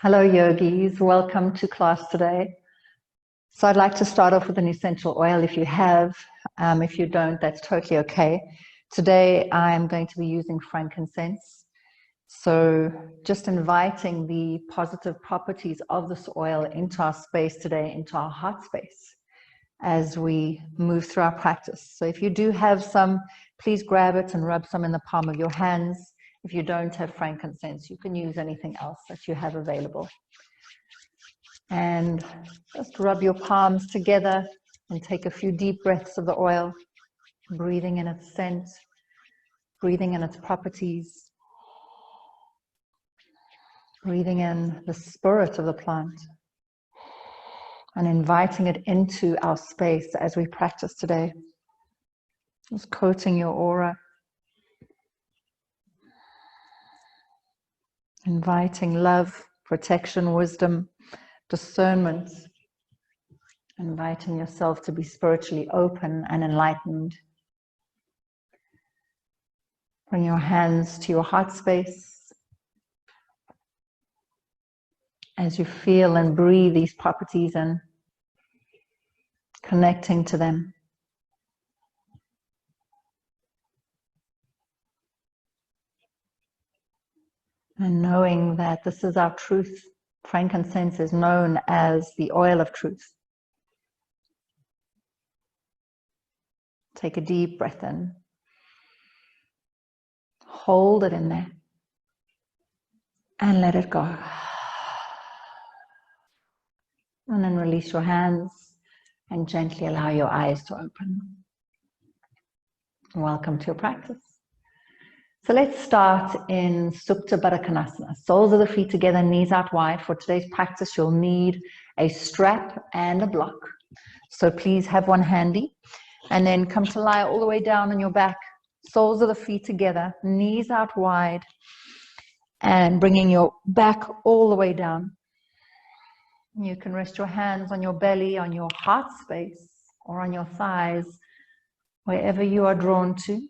Hello, yogis. Welcome to class today. So I'd like to start off with an essential oil if you have. If you don't, that's totally okay. Today, I'm going to be using frankincense. So just inviting the positive properties of this oil into our space today, into our heart space, as we move through our practice. So if you do have some, please grab it and rub some in the palm of your hands. If you don't have frankincense, you can use anything else that you have available. And just rub your palms together and take a few deep breaths of the oil, breathing in its scent, breathing in its properties, breathing in the spirit of the plant, and inviting it into our space as we practice today. Just coating your aura, inviting love, protection, wisdom, discernment, inviting yourself to be spiritually open and enlightened. Bring your hands to your heart space as you feel and breathe these properties in, connecting to them. And knowing that this is our truth. Frankincense is known as the oil of truth. Take a deep breath in. Hold it in there. And let it go. And then release your hands and gently allow your eyes to open. Welcome to your practice. So let's start in Supta Baddha Konasana. Soles of the feet together, knees out wide. For today's practice, you'll need a strap and a block. So please have one handy. And then come to lie all the way down on your back. Soles of the feet together, knees out wide. And bringing your back all the way down. You can rest your hands on your belly, on your heart space, or on your thighs, wherever you are drawn to.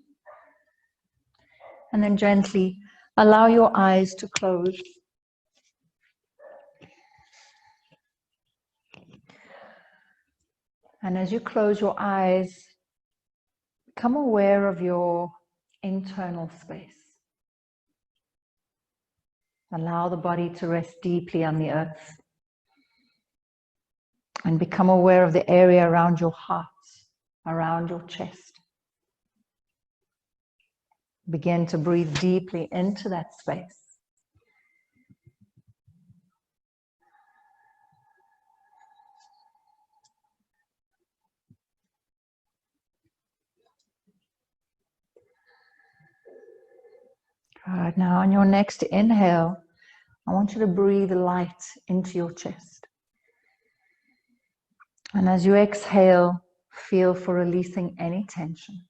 And then gently allow your eyes to close. And as you close your eyes, become aware of your internal space. Allow the body to rest deeply on the earth. And become aware of the area around your heart, around your chest. Begin to breathe deeply into that space. Good. Now on your next inhale, I want you to breathe light into your chest. And as you exhale, feel for releasing any tension.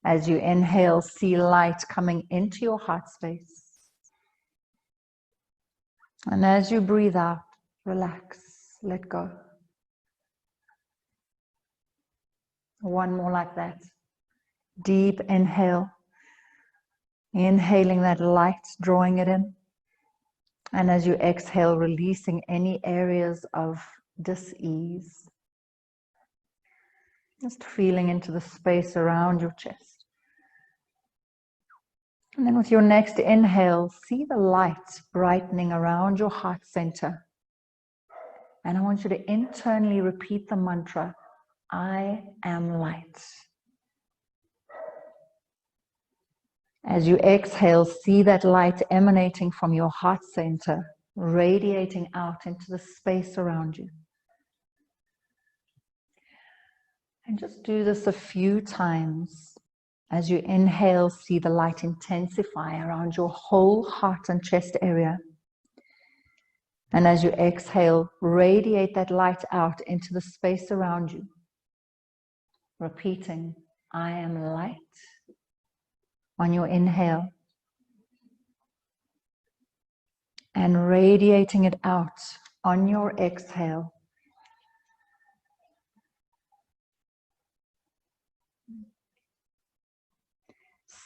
As you inhale, see light coming into your heart space. And as you breathe out, relax, let go. One more like that. Deep inhale. Inhaling that light, drawing it in. And as you exhale, releasing any areas of dis-ease. Just feeling into the space around your chest. And then with your next inhale, see the light brightening around your heart center. And I want you to internally repeat the mantra, I am light. As you exhale, see that light emanating from your heart center, radiating out into the space around you. And just do this a few times. As you inhale, see the light intensify around your whole heart and chest area. And as you exhale, radiate that light out into the space around you. Repeating, I am light. On your inhale. And radiating it out on your exhale.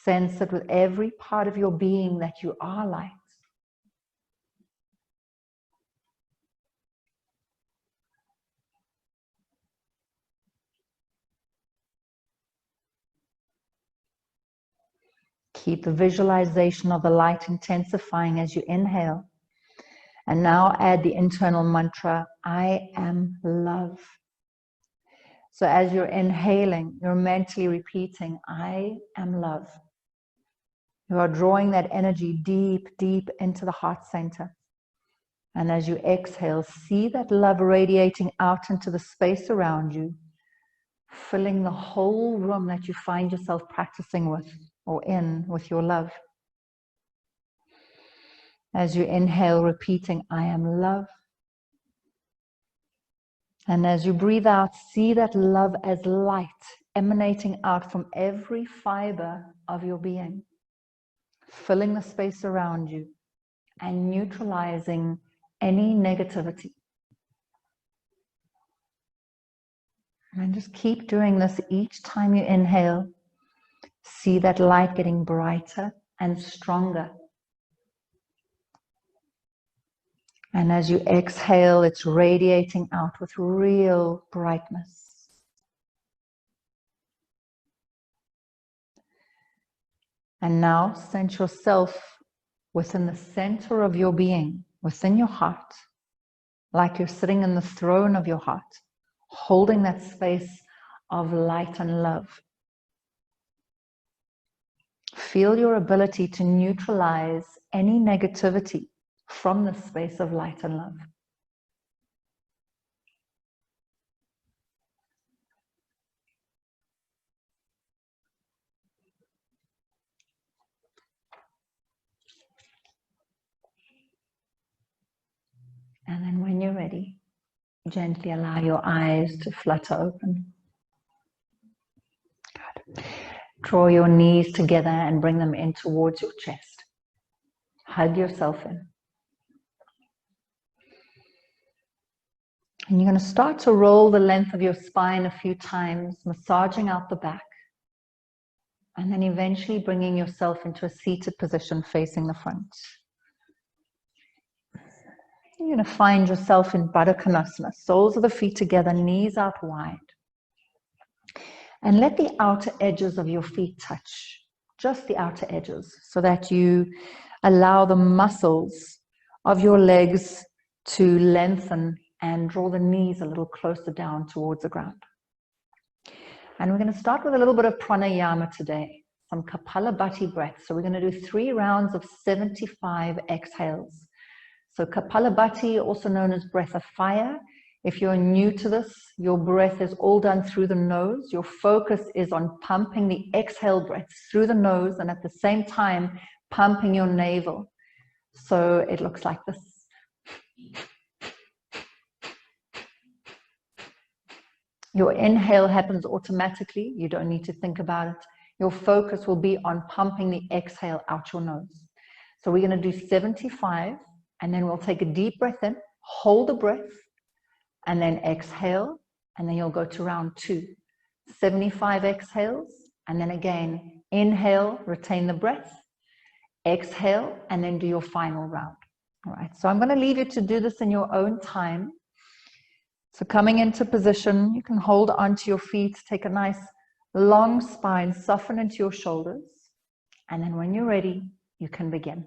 Sense it with every part of your being that you are light. Keep the visualization of the light intensifying as you inhale. And now add the internal mantra, I am love. So as you're inhaling, you're mentally repeating, I am love. You are drawing that energy deep, deep into the heart center. And as you exhale, see that love radiating out into the space around you, filling the whole room that you find yourself practicing with or in with your love. As you inhale, repeating, I am love. And as you breathe out, see that love as light emanating out from every fiber of your being, filling the space around you and neutralizing any negativity. And just keep doing this each time you inhale. See that light getting brighter and stronger. And as you exhale, it's radiating out with real brightness. And now sense yourself within the center of your being, within your heart, like you're sitting in the throne of your heart, holding that space of light and love. Feel your ability to neutralize any negativity from the space of light and love. And then when you're ready, gently allow your eyes to flutter open. Good. Draw your knees together and bring them in towards your chest. Hug yourself in. And you're going to start to roll the length of your spine a few times, massaging out the back. And then eventually bringing yourself into a seated position facing the front. You're going to find yourself in Baddha Konasana, soles of the feet together, knees out wide. And let the outer edges of your feet touch, just the outer edges, so that you allow the muscles of your legs to lengthen and draw the knees a little closer down towards the ground. And we're going to start with a little bit of pranayama today, some Kapalabhati breaths. So we're going to do 3 rounds of 75 exhales. So Kapalabhati, also known as breath of fire. If you're new to this, your breath is all done through the nose. Your focus is on pumping the exhale breaths through the nose and at the same time pumping your navel. So it looks like this. Your inhale happens automatically. You don't need to think about it. Your focus will be on pumping the exhale out your nose. So we're going to do 75, and then we'll take a deep breath in, hold the breath, and then exhale, and then you'll go to round 2. 75 exhales, and then again, inhale, retain the breath, exhale, and then do your final round. All right, so I'm going to leave you to do this in your own time. So coming into position, you can hold onto your feet, take a nice long spine, soften into your shoulders, and then when you're ready, you can begin.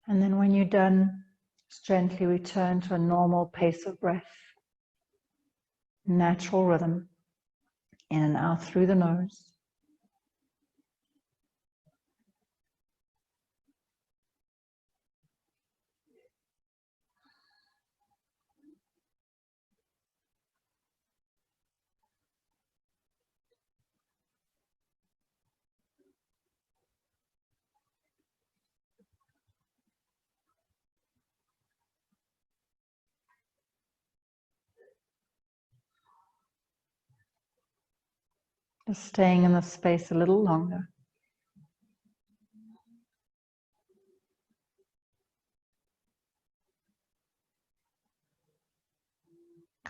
And then when you're done, just gently return to a normal pace of breath. Natural rhythm. In and out through the nose. Just staying in the space a little longer.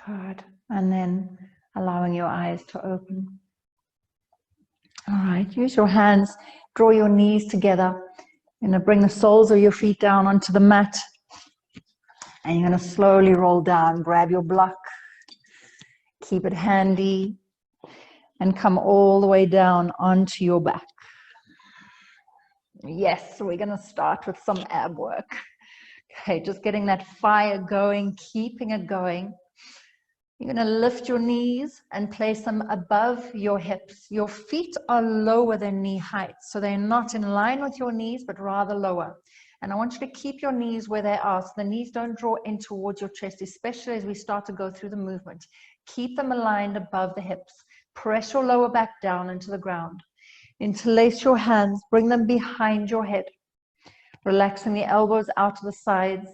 Good. And then allowing your eyes to open. All right, use your hands, draw your knees together. You're going to bring the soles of your feet down onto the mat. And you're going to slowly roll down, grab your block, keep it handy, and come all the way down onto your back. Yes, we're going to start with some ab work. Okay, just getting that fire going, keeping it going. You're going to lift your knees and place them above your hips. Your feet are lower than knee height, so they're not in line with your knees, but rather lower. And I want you to keep your knees where they are, so the knees don't draw in towards your chest, especially as we start to go through the movement. Keep them aligned above the hips. Press your lower back down into the ground. Interlace your hands, bring them behind your head. Relaxing the elbows out to the sides.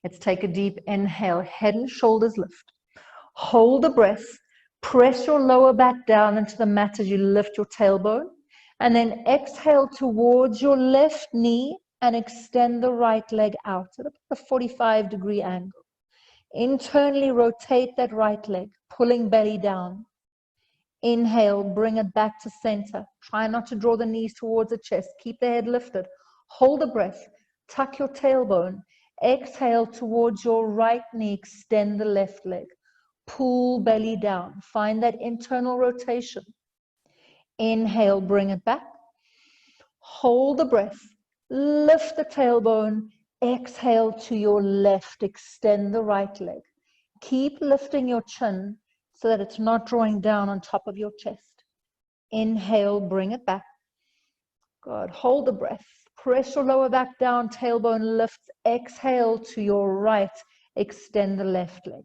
Let's take a deep inhale, head and shoulders lift. Hold the breath, press your lower back down into the mat as you lift your tailbone, and then exhale towards your left knee and extend the right leg out at a 45-degree angle. Internally rotate that right leg, pulling belly down. Inhale, bring it back to center. Try not to draw the knees towards the chest. Keep the head lifted. Hold the breath, tuck your tailbone. Exhale towards your right knee, extend the left leg. Pull belly down. Find that internal rotation. Inhale, bring it back. Hold the breath. Lift the tailbone. Exhale to your left. Extend the right leg. Keep lifting your chin so that it's not drawing down on top of your chest. Inhale, bring it back. Good. Hold the breath. Press your lower back down. Tailbone lifts. Exhale to your right. Extend the left leg.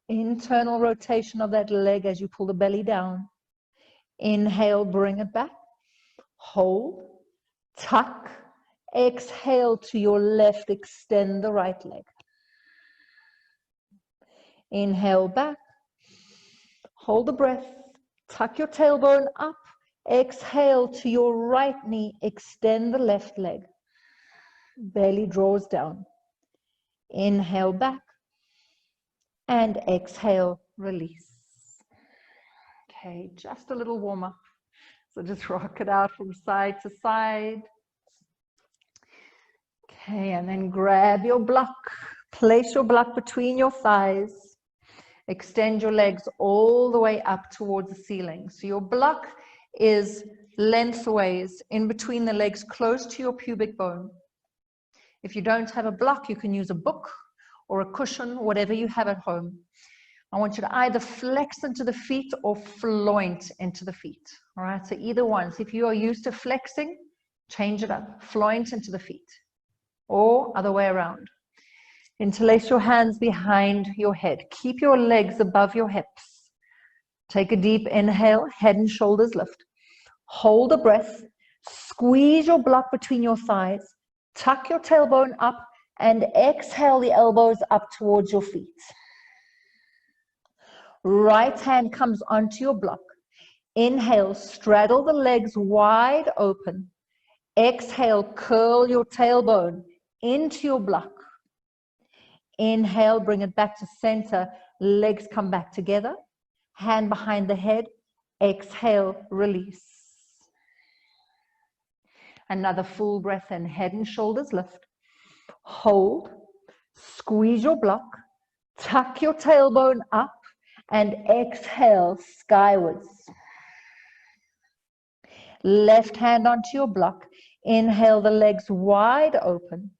Internal rotation of that leg as you pull the belly down. Inhale, bring it back. Hold, tuck, exhale to your left, extend the right leg. Inhale back. Hold the breath. Tuck your tailbone up. Exhale to your right knee, extend the left leg. Belly draws down. Inhale back. And exhale, release. Okay, just a little warm up. So just rock it out from side to side. Okay, and then grab your block. Place your block between your thighs. Extend your legs all the way up towards the ceiling. So your block is lengthways in between the legs, close to your pubic bone. If you don't have a block, you can use a book or a cushion, whatever you have at home. I want you to either flex into the feet or floint into the feet. All right, so either one. So if you are used to flexing, change it up. Floint into the feet or other way around. Interlace your hands behind your head. Keep your legs above your hips. Take a deep inhale, head and shoulders lift. Hold a breath. Squeeze your block between your thighs. Tuck your tailbone up and exhale the elbows up towards your feet. Right hand comes onto your block. Inhale, straddle the legs wide open. Exhale, curl your tailbone into your block. Inhale, bring it back to center. Legs come back together. Hand behind the head. Exhale, release. Another full breath in, head and shoulders lift. Hold, squeeze your block, tuck your tailbone up, and exhale skywards. Left hand onto your block. Inhale the legs wide open.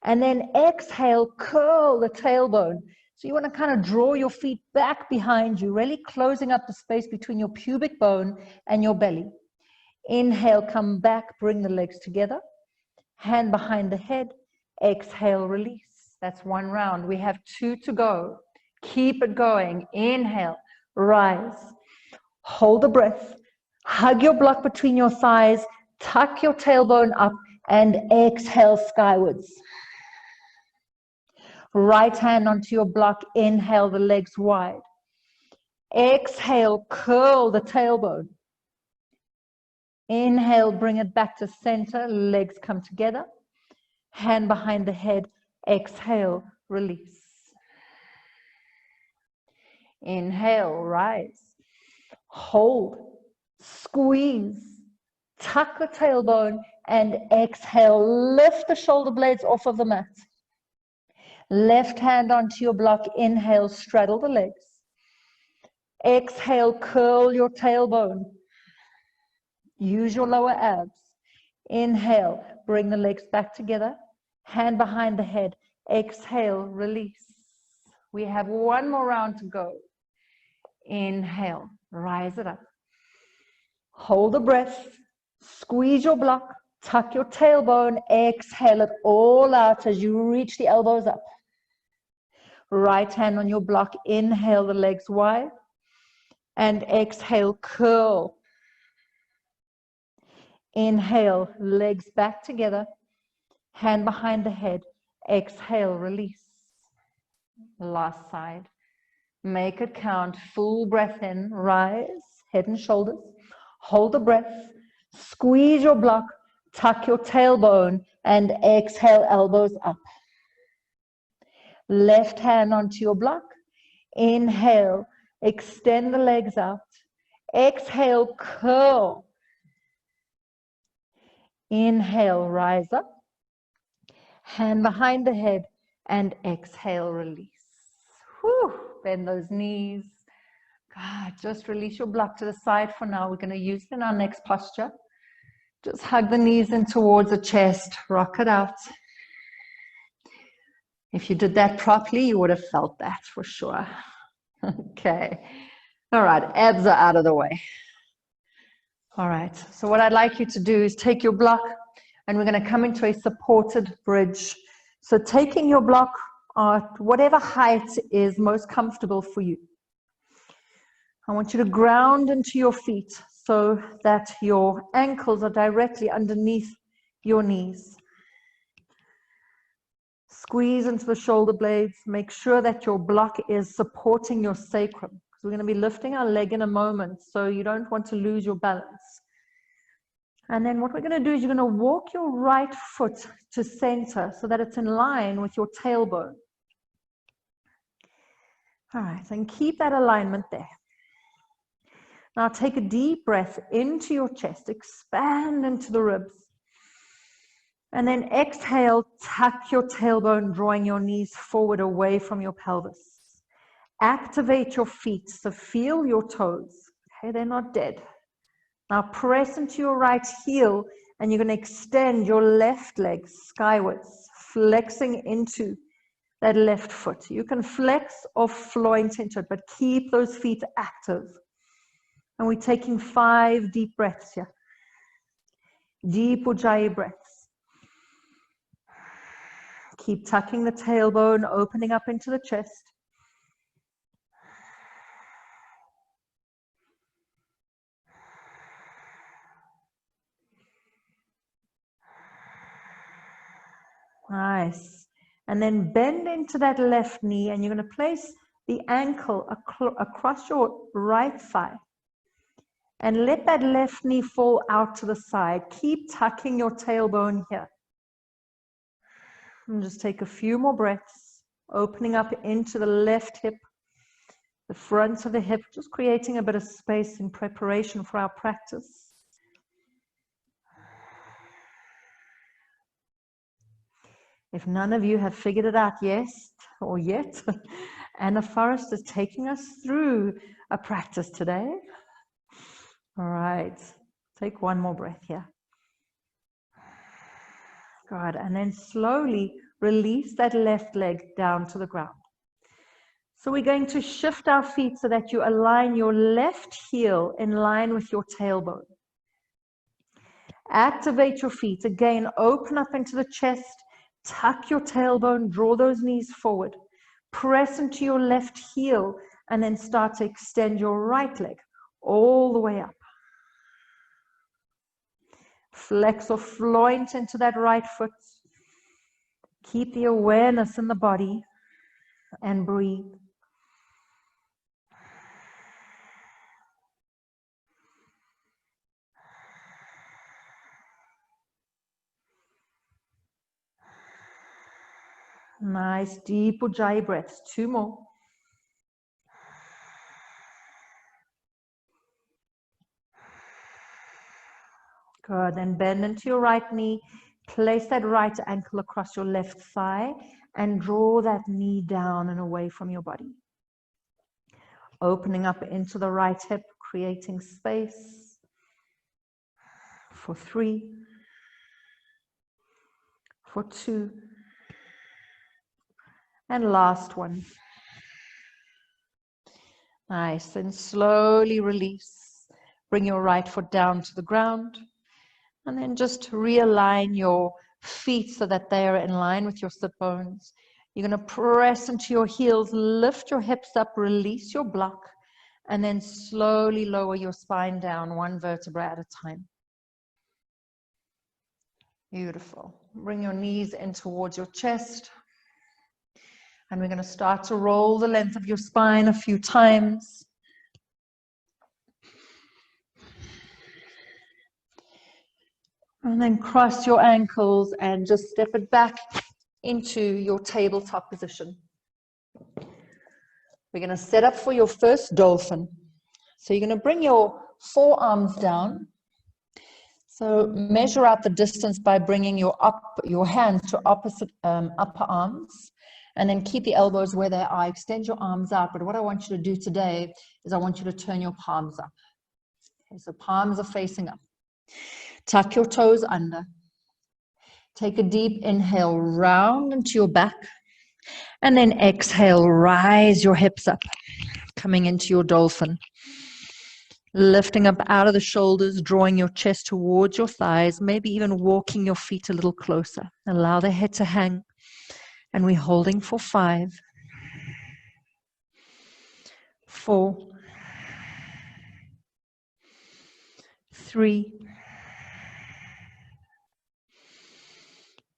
And then exhale, curl the tailbone. So you want to kind of draw your feet back behind you, really closing up the space between your pubic bone and your belly. Inhale, come back, bring the legs together. Hand behind the head. Exhale, release. That's one round. We have 2 to go. Keep it going. Inhale, rise. Hold the breath. Hug your block between your thighs. Tuck your tailbone up and exhale skywards. Right hand onto your block. Inhale the legs wide. Exhale, curl the tailbone. Inhale, bring it back to center. Legs come together. Hand behind the head. Exhale, release. Inhale, rise. Hold. Squeeze. Tuck the tailbone and exhale. Lift the shoulder blades off of the mat. Left hand onto your block. Inhale, straddle the legs. Exhale, curl your tailbone. Use your lower abs. Inhale, bring the legs back together. Hand behind the head. Exhale, release. We have 1 more round to go. Inhale, rise it up. Hold the breath. Squeeze your block. Tuck your tailbone. Exhale it all out as you reach the elbows up. Right hand on your block. Inhale the legs wide. And exhale, curl. Inhale, legs back together. Hand behind the head. Exhale, release. Last side. Make it count. Full breath in. Rise. Head and shoulders. Hold the breath. Squeeze your block. Tuck your tailbone. And exhale, elbows up. Left hand onto your block. Inhale. Extend the legs out. Exhale, curl. Inhale, rise up. Hand behind the head and exhale, release. Whew. Bend those knees. God, just release your block to the side for now. We're going to use it in our next posture. Just hug the knees in towards the chest. Rock it out. If you did that properly, you would have felt that for sure. Okay. All right. Abs are out of the way. All right. So what I'd like you to do is take your block and we're going to come into a supported bridge. So taking your block at whatever height is most comfortable for you. I want you to ground into your feet so that your ankles are directly underneath your knees. Squeeze into the shoulder blades. Make sure that your block is supporting your sacrum. Because we're going to be lifting our leg in a moment, so you don't want to lose your balance. And then what we're going to do is you're going to walk your right foot to center so that it's in line with your tailbone. All right, and keep that alignment there. Now take a deep breath into your chest, expand into the ribs. And then exhale, tuck your tailbone, drawing your knees forward away from your pelvis. Activate your feet, so feel your toes. Okay, they're not dead. Now press into your right heel and you're going to extend your left leg skywards, flexing into that left foot. You can flex or floint into it, but keep those feet active. And we're taking 5 deep breaths here. Deep Ujjayi breaths. Keep tucking the tailbone, opening up into the chest. Nice. And then bend into that left knee and you're going to place the ankle across your right thigh. And let that left knee fall out to the side. Keep tucking your tailbone here. And just take a few more breaths, opening up into the left hip, the front of the hip, just creating a bit of space in preparation for our practice. If none of you have figured it out yet, Anna Forrest is taking us through a practice today. All right, take one more breath here. Good. And then slowly release that left leg down to the ground. So we're going to shift our feet so that you align your left heel in line with your tailbone. Activate your feet. Again, open up into the chest, tuck your tailbone, draw those knees forward. Press into your left heel and then start to extend your right leg all the way up. Flex or floint into that right foot. Keep the awareness in the body and breathe. Nice deep Ujjayi breaths. 2 more. Good. Then bend into your right knee. Place that right ankle across your left thigh and draw that knee down and away from your body. Opening up into the right hip, creating space for 3, for 2, and last one. Nice. And slowly release. Bring your right foot down to the ground. And then just realign your feet so that they are in line with your sit bones. You're going to press into your heels, lift your hips up, release your block, and then slowly lower your spine down 1 vertebra at a time. Beautiful. Bring your knees in towards your chest. And we're going to start to roll the length of your spine a few times. And then cross your ankles and just step it back into your tabletop position. We're going to set up for your first dolphin. So you're going to bring your forearms down. So measure out the distance by bringing your hands to opposite upper arms. And then keep the elbows where they are. Extend your arms out. But what I want you to do today is I want you to turn your palms up. Okay, so palms are facing up. Tuck your toes under. Take a deep inhale, round into your back. And then exhale, rise your hips up, coming into your dolphin. Lifting up out of the shoulders, drawing your chest towards your thighs, maybe even walking your feet a little closer. Allow the head to hang. And we're holding for 5, 4, 3,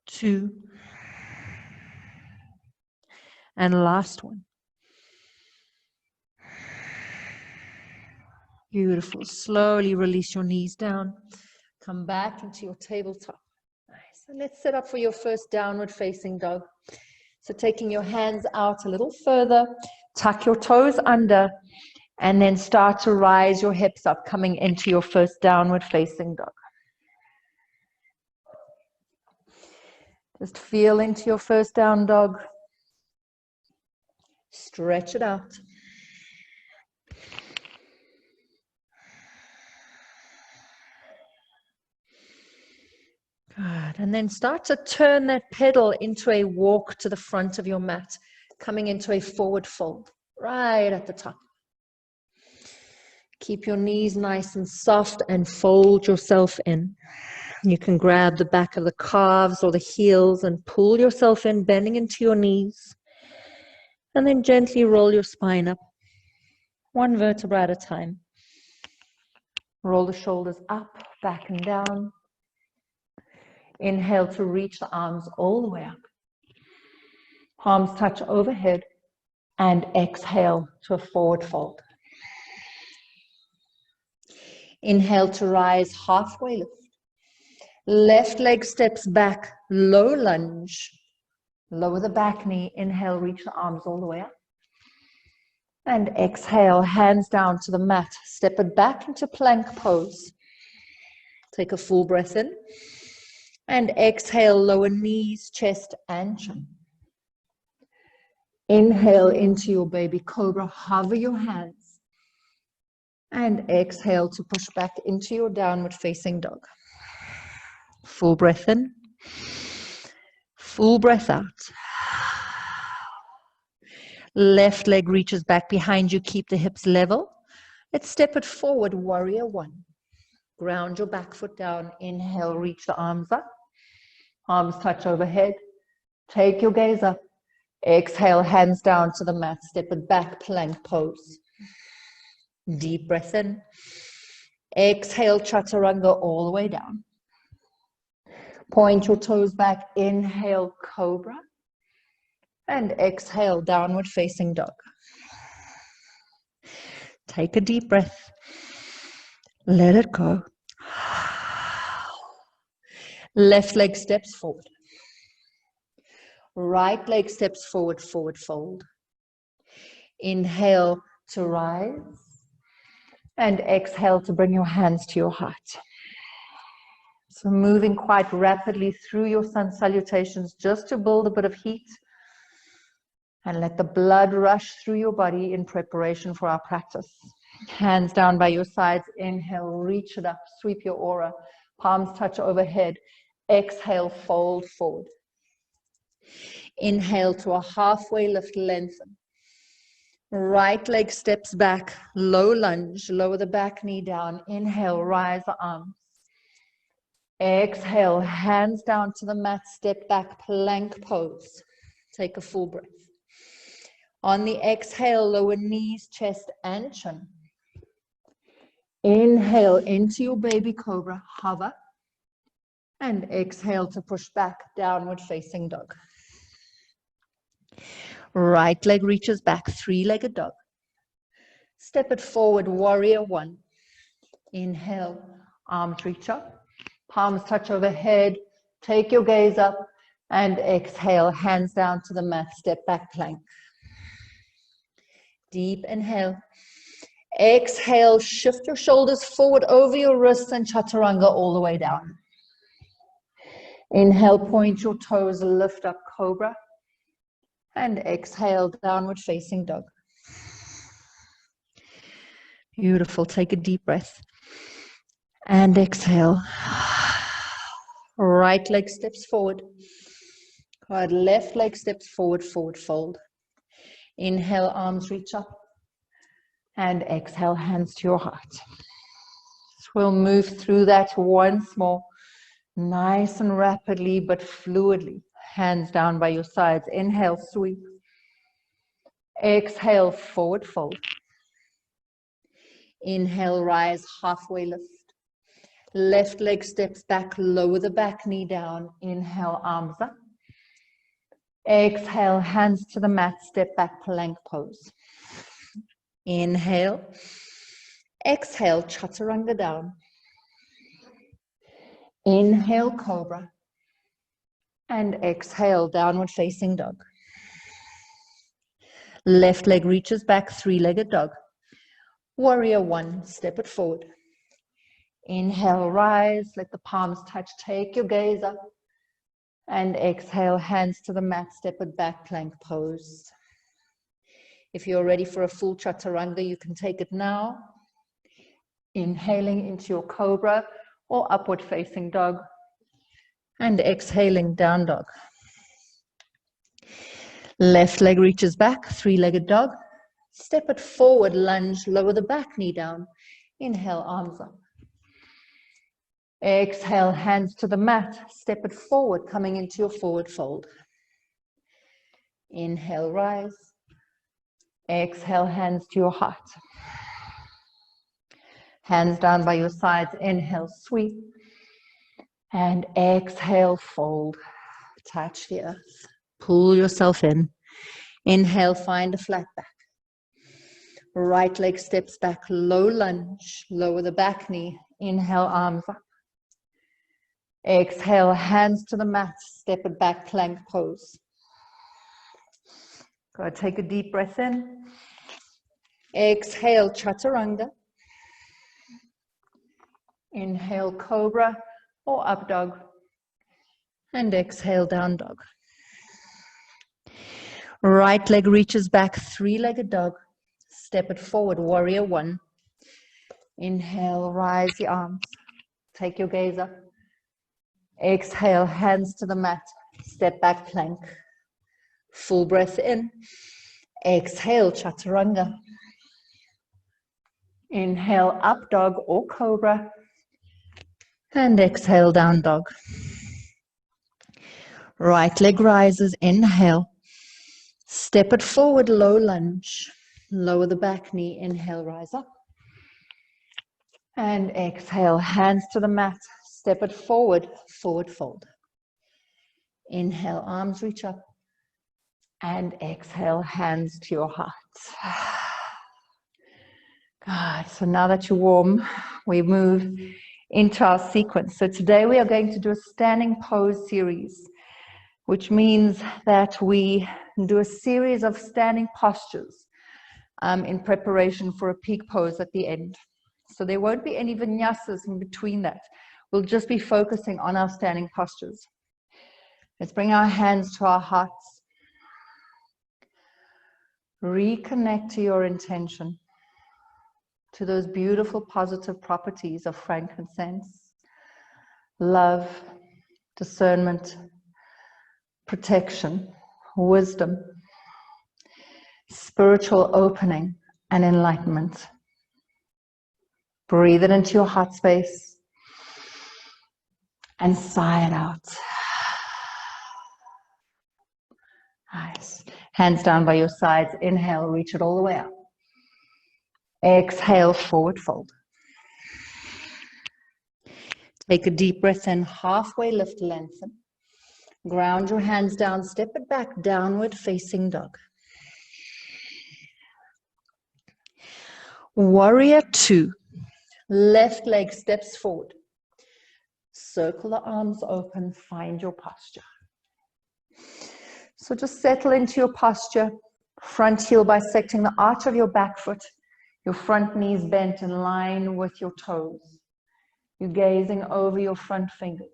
2, and last one. Beautiful. Slowly release your knees down. Come back into your tabletop. Nice. And let's set up for your first downward facing dog. So taking your hands out a little further, tuck your toes under, and then start to rise your hips up, coming into your first downward facing dog. Just feel into your first down dog. Stretch it out. Good. And then start to turn that pedal into a walk to the front of your mat, coming into a forward fold, right at the top. Keep your knees nice and soft and fold yourself in. You can grab the back of the calves or the heels and pull yourself in, bending into your knees. And then gently roll your spine up, 1 vertebra at a time. Roll the shoulders up, back and down. Inhale to reach the arms all the way up. Palms touch overhead. And exhale to a forward fold. Inhale to rise, halfway lift. Left leg steps back, low lunge. Lower the back knee. Inhale, reach the arms all the way up. And exhale, hands down to the mat. Step it back into plank pose. Take a full breath in. And exhale, lower knees, chest, and chin. Inhale into your baby cobra. Hover your hands. And exhale to push back into your downward facing dog. Full breath in. Full breath out. Left leg reaches back behind you. Keep the hips level. Let's step it forward, warrior one. Ground your back foot down. Inhale, reach the arms up. Arms touch overhead. Take your gaze up. Exhale, hands down to the mat. Step it back, plank pose. Deep breath in. Exhale, chaturanga all the way down. Point your toes back. Inhale, cobra. And exhale, downward facing dog. Take a deep breath. Let it go. Left leg steps forward. Right leg steps forward, forward fold. Inhale to rise. And exhale to bring your hands to your heart. So moving quite rapidly through your sun salutations just to build a bit of heat. And let the blood rush through your body in preparation for our practice. Hands down by your sides. Inhale, reach it up, sweep your aura. Palms touch overhead. Exhale, fold forward. Inhale to a halfway lift, lengthen. Right leg steps back, low lunge, lower the back knee down. Inhale, rise the arms. Exhale, hands down to the mat, step back, plank pose. Take a full breath. On the exhale, lower knees, chest, and chin. Inhale into your baby cobra, hover. And exhale to push back, downward facing dog. Right leg reaches back, three-legged dog. Step it forward, warrior one. Inhale, arms reach up. Palms touch overhead. Take your gaze up. And exhale, hands down to the mat, step back plank. Deep inhale. Exhale, shift your shoulders forward over your wrists and chaturanga all the way down. Inhale, point your toes, lift up cobra. And exhale, downward facing dog. Beautiful. Take a deep breath. And exhale. Right leg steps forward. Good. Left leg steps forward, forward fold. Inhale, arms reach up. And exhale, hands to your heart. So we'll move through that once more. Nice and rapidly, but fluidly. Hands down by your sides. Inhale, sweep. Exhale, forward fold. Inhale, rise, halfway lift. Left leg steps back, lower the back knee down. Inhale, arms up. Exhale, hands to the mat, step back, plank pose. Inhale. Exhale, chaturanga down. Inhale, cobra. And exhale, downward facing dog. Left leg reaches back, three-legged dog. Warrior one, step it forward. Inhale, rise, let the palms touch, take your gaze up. And exhale, hands to the mat, step it back, plank pose. If you're ready for a full chaturanga, you can take it now. Inhaling into your cobra or upward facing dog. And exhaling, down dog. Left leg reaches back, three-legged dog. Step it forward, lunge, lower the back knee down. Inhale, arms up. Exhale, hands to the mat. Step it forward, coming into your forward fold. Inhale, rise. Exhale, hands to your heart. Hands down by your sides. Inhale, sweep. And exhale, fold. Touch the earth. Pull yourself in. Inhale, find a flat back. Right leg steps back, low lunge. Lower the back knee. Inhale, arms up. Exhale, hands to the mat. Step it back, plank pose. Go, take a deep breath in. Exhale, chaturanga. Inhale, cobra or up dog. And exhale, down dog. Right leg reaches back, three-legged dog. Step it forward, warrior one. Inhale, rise the arms. Take your gaze up. Exhale, hands to the mat. Step back plank. Full breath in. Exhale, chaturanga. Inhale, up dog or cobra. And exhale, down dog. Right leg rises, inhale. Step it forward, low lunge. Lower the back knee, inhale, rise up. And exhale, hands to the mat. Step it forward, forward fold. Inhale, arms reach up. And exhale, hands to your heart. Good. So now that you're warm, we move into our sequence. So today we are going to do a standing pose series, which means that we do a series of standing postures in preparation for a peak pose at the end. So there won't be any vinyasas in between that. We'll just be focusing on our standing postures. Let's bring our hands to our hearts. Reconnect to your intention, to those beautiful positive properties of frankincense, love, discernment, protection, wisdom, spiritual opening, and enlightenment. Breathe it into your heart space and sigh it out. Nice. Hands down by your sides. Inhale, reach it all the way up. Exhale, forward fold. Take a deep breath in, halfway lift, lengthen. Ground your hands down, step it back, downward facing dog. Warrior two. Left leg steps forward. Circle the arms open, find your posture. So just settle into your posture. Front heel bisecting the arch of your back foot. Your front knees bent in line with your toes. You're gazing over your front fingers.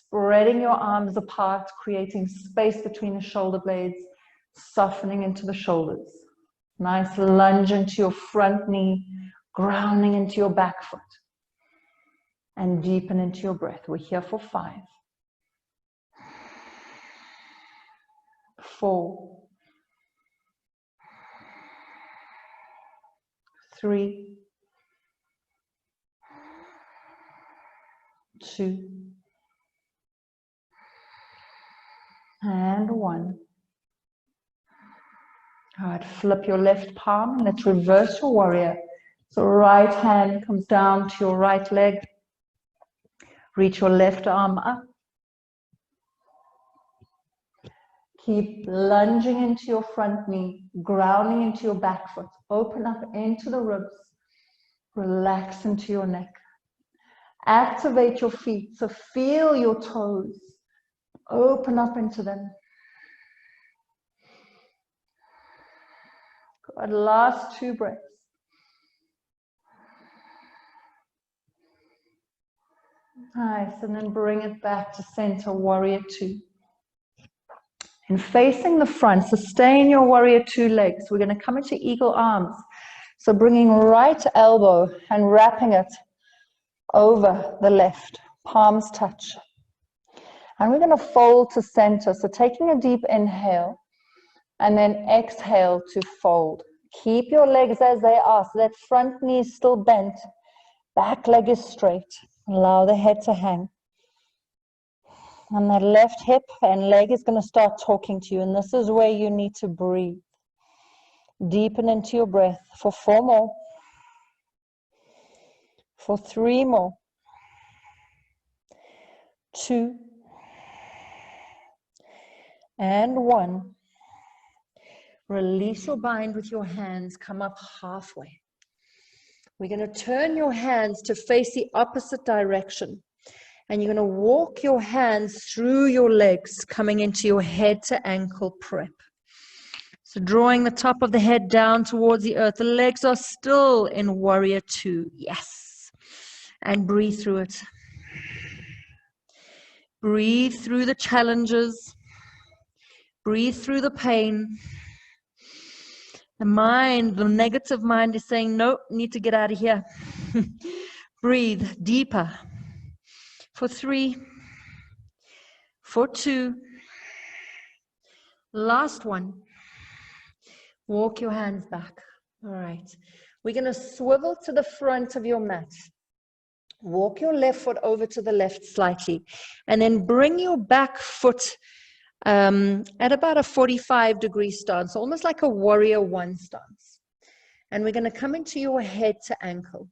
Spreading your arms apart, creating space between the shoulder blades. Softening into the shoulders. Nice lunge into your front knee. Grounding into your back foot. And deepen into your breath. We're here for 5. 4. 3. 2. And 1. All right, flip your left palm. Let's reverse your warrior. So right hand comes down to your right leg. Reach your left arm up. Keep lunging into your front knee, grounding into your back foot. Open up into the ribs. Relax into your neck. Activate your feet, so feel your toes. Open up into them. Good, last 2 breaths. Nice, and then bring it back to center, warrior 2. And facing the front, sustain your warrior 2 legs. We're going to come into eagle arms. So bringing right elbow and wrapping it over the left. Palms touch. And we're going to fold to center. So taking a deep inhale and then exhale to fold. Keep your legs as they are. So that front knee is still bent. Back leg is straight. Allow the head to hang. And that left hip and leg is going to start talking to you. And this is where you need to breathe. Deepen into your breath for 4 more. For 3 more. 2. And 1. Release your bind with your hands. Come up halfway. We're going to turn your hands to face the opposite direction. And you're going to walk your hands through your legs, coming into your head to ankle prep. So drawing the top of the head down towards the earth. The legs are still in warrior 2. Yes. And breathe through it. Breathe through the challenges. Breathe through the pain. The mind, the negative mind is saying, no, need to get out of here. Breathe deeper. For 3, for 2, Last one. Walk your hands back. All right. We're going to swivel to the front of your mat. Walk your left foot over to the left slightly, and then bring your back foot at about a 45-degree stance, almost like a warrior one stance. And we're going to come into your head to ankle.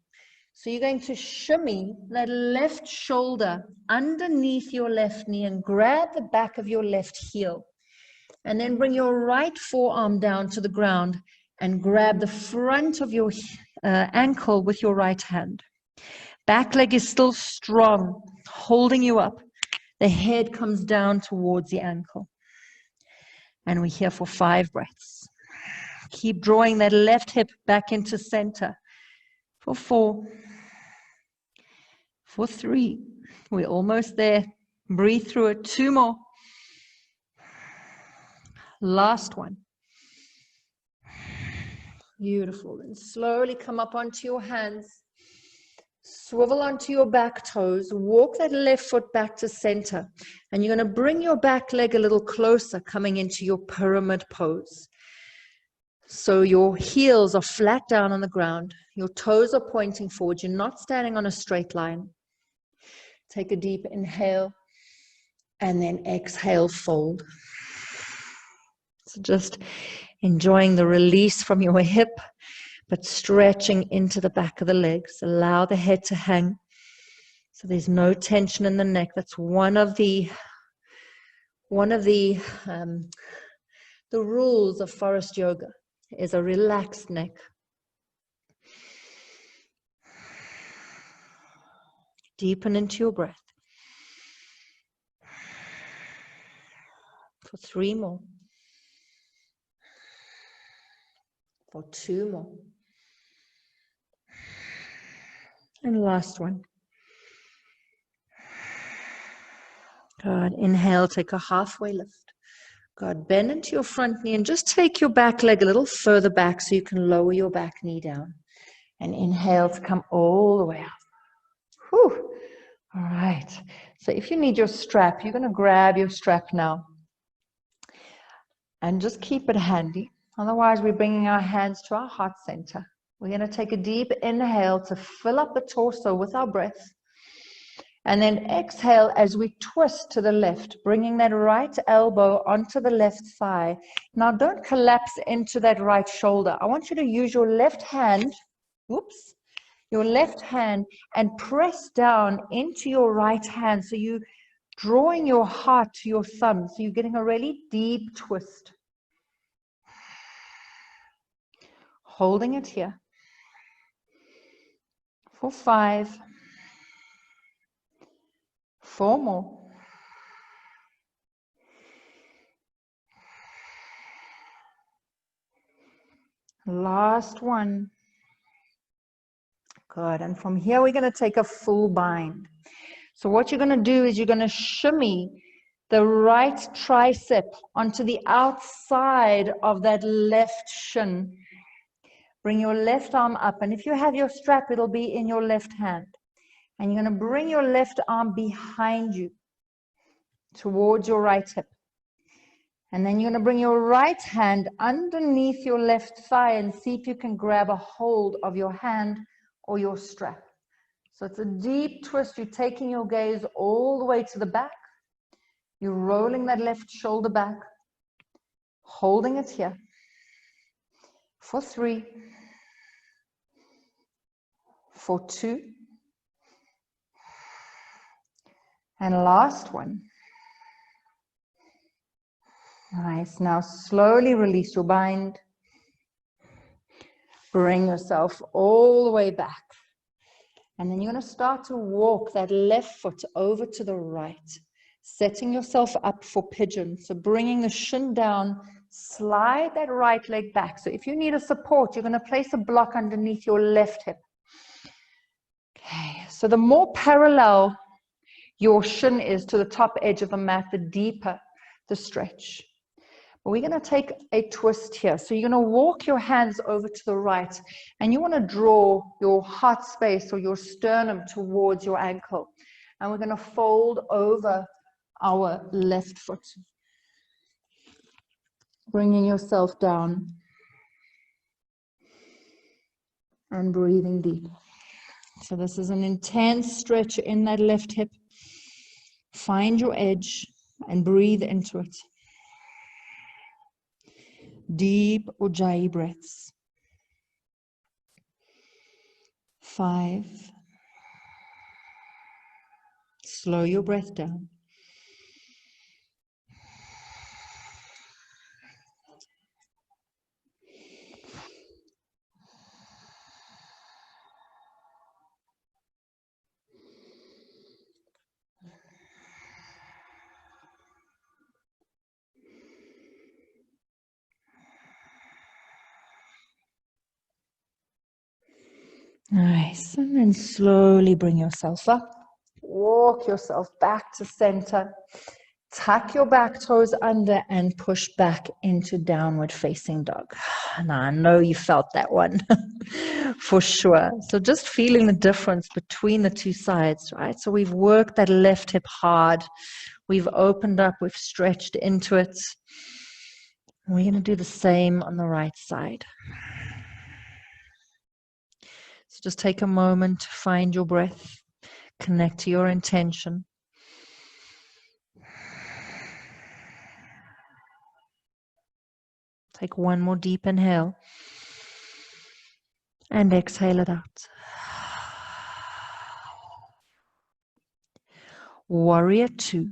So you're going to shimmy that left shoulder underneath your left knee and grab the back of your left heel. And then bring your right forearm down to the ground and grab the front of your ankle with your right hand. Back leg is still strong, holding you up. The head comes down towards the ankle. And we're here for 5 breaths. Keep drawing that left hip back into center. For 4. For 3. We're almost there. Breathe through it. 2 more. Last one. Beautiful. And slowly come up onto your hands. Swivel onto your back toes. Walk that left foot back to center. And you're going to bring your back leg a little closer, coming into your pyramid pose. So your heels are flat down on the ground. Your toes are pointing forward. You're not standing on a straight line. Take a deep inhale. And then exhale, fold. So just enjoying the release from your hip, but stretching into the back of the legs. Allow the head to hang. So there's no tension in the neck. That's one of the rules of Forrest yoga, is a relaxed neck. Deepen into your breath. For 3 more. For 2 more. And last one. Good. Inhale, take a halfway lift. Good. Bend into your front knee and just take your back leg a little further back so you can lower your back knee down. And inhale to come all the way up. Whew. All right. So if you need your strap, you're going to grab your strap now. And just keep it handy. Otherwise, we're bringing our hands to our heart center. We're going to take a deep inhale to fill up the torso with our breath. And then exhale as we twist to the left, bringing that right elbow onto the left thigh. Now, don't collapse into that right shoulder. I want you to use your left hand, your left hand, and press down into your right hand. So you drawing your heart to your thumb. So you're getting a really deep twist. Holding it here. For 5. 4 more. Last one. Good. And from here, we're going to take a full bind. So what you're going to do is you're going to shimmy the right tricep onto the outside of that left shin. Bring your left arm up. And if you have your strap, it'll be in your left hand. And you're going to bring your left arm behind you towards your right hip. And then you're going to bring your right hand underneath your left thigh and see if you can grab a hold of your hand or your strap. So it's a deep twist. You're taking your gaze all the way to the back. You're rolling that left shoulder back, holding it here. For 3. For 2. And last one. Nice. Now slowly release your bind. Bring yourself all the way back. And then you're going to start to walk that left foot over to the right, setting yourself up for pigeon. So bringing the shin down, slide that right leg back. So if you need a support, you're going to place a block underneath your left hip. Okay. So the more parallel your shin is to the top edge of the mat, the deeper the stretch. But we're going to take a twist here. So you're going to walk your hands over to the right, and you want to draw your heart space or your sternum towards your ankle. And we're going to fold over our left foot. Bringing yourself down and breathing deep. So this is an intense stretch in that left hip. Find your edge and breathe into it. Deep Ujjayi breaths. 5. Slow your breath down. Nice. And then slowly bring yourself up. Walk yourself back to center. Tuck your back toes under and push back into downward facing dog. Now, I know you felt that one for sure. So just feeling the difference between the two sides, right? So we've worked that left hip hard. We've opened up, we've stretched into it. We're going to do the same on the right side. So just take a moment to find your breath, connect to your intention. Take one more deep inhale and exhale it out. Warrior 2.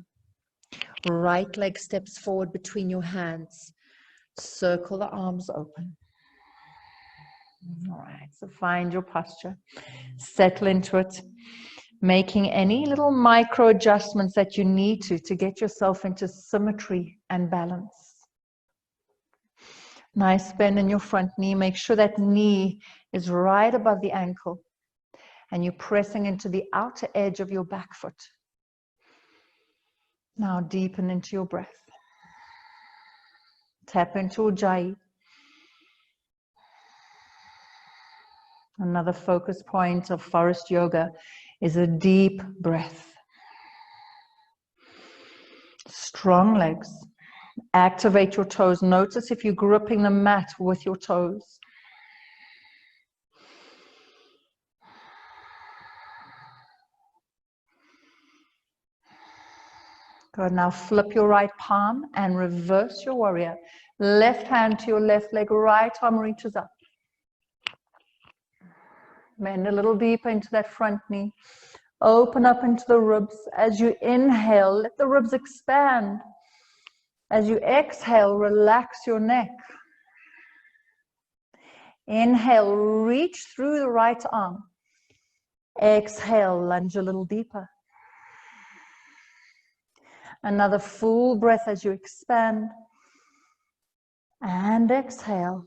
Right leg steps forward between your hands. Circle the arms open. All right, so find your posture. Settle into it. Making any little micro adjustments that you need to get yourself into symmetry and balance. Nice bend in your front knee. Make sure that knee is right above the ankle. And you're pressing into the outer edge of your back foot. Now deepen into your breath. Tap into Ujjayi. Another focus point of Forrest Yoga is a deep breath. Strong legs. Activate your toes. Notice if you're gripping the mat with your toes. Good. Now flip your right palm and reverse your warrior. Left hand to your left leg, right arm reaches up. Bend a little deeper into that front knee. Open up into the ribs. As you inhale, let the ribs expand. As you exhale, relax your neck. Inhale, reach through the right arm. Exhale, lunge a little deeper. Another full breath as you expand. And exhale.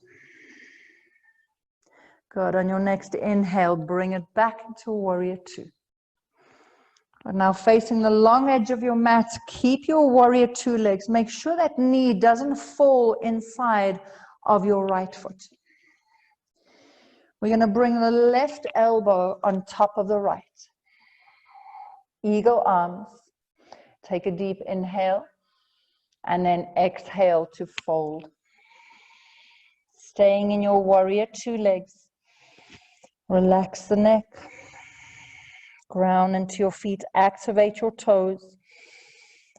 Good. On your next inhale, bring it back into Warrior 2. But now facing the long edge of your mat, keep your Warrior 2 legs. Make sure that knee doesn't fall inside of your right foot. We're going to bring the left elbow on top of the right. Eagle arms. Take a deep inhale and then exhale to fold. Staying in your Warrior 2 legs. Relax the neck. Ground into your feet. Activate your toes.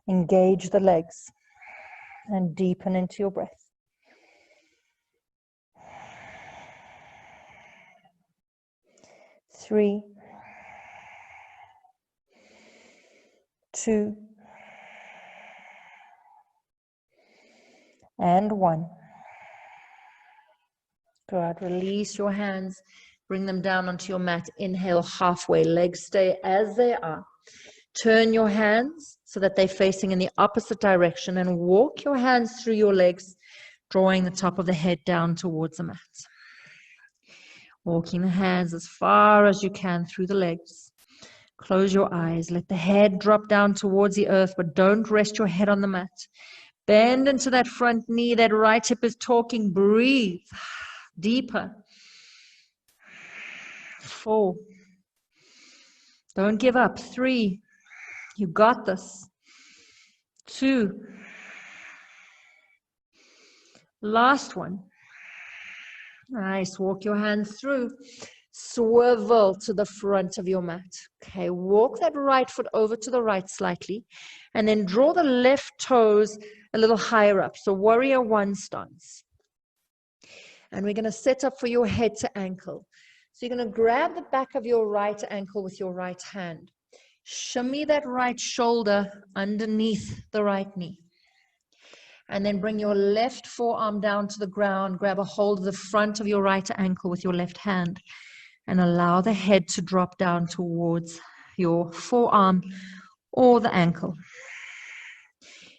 Engage the legs. And deepen into your breath. 3, 2, and 1. Good. Release your hands. Bring them down onto your mat. Inhale halfway. Legs stay as they are. Turn your hands so that they're facing in the opposite direction and walk your hands through your legs, drawing the top of the head down towards the mat. Walking the hands as far as you can through the legs. Close your eyes. Let the head drop down towards the earth, but don't rest your head on the mat. Bend into that front knee. That right hip is talking. Breathe deeper. 4. Don't give up. 3. You got this. 2. Last one. Nice. Walk your hands through. Swivel to the front of your mat. Okay, walk that right foot over to the right slightly, and then draw the left toes a little higher up. So warrior one stance. And we're going to set up for your head to ankle. So you're going to grab the back of your right ankle with your right hand. Shimmy that right shoulder underneath the right knee. And then bring your left forearm down to the ground. Grab a hold of the front of your right ankle with your left hand. And allow the head to drop down towards your forearm or the ankle.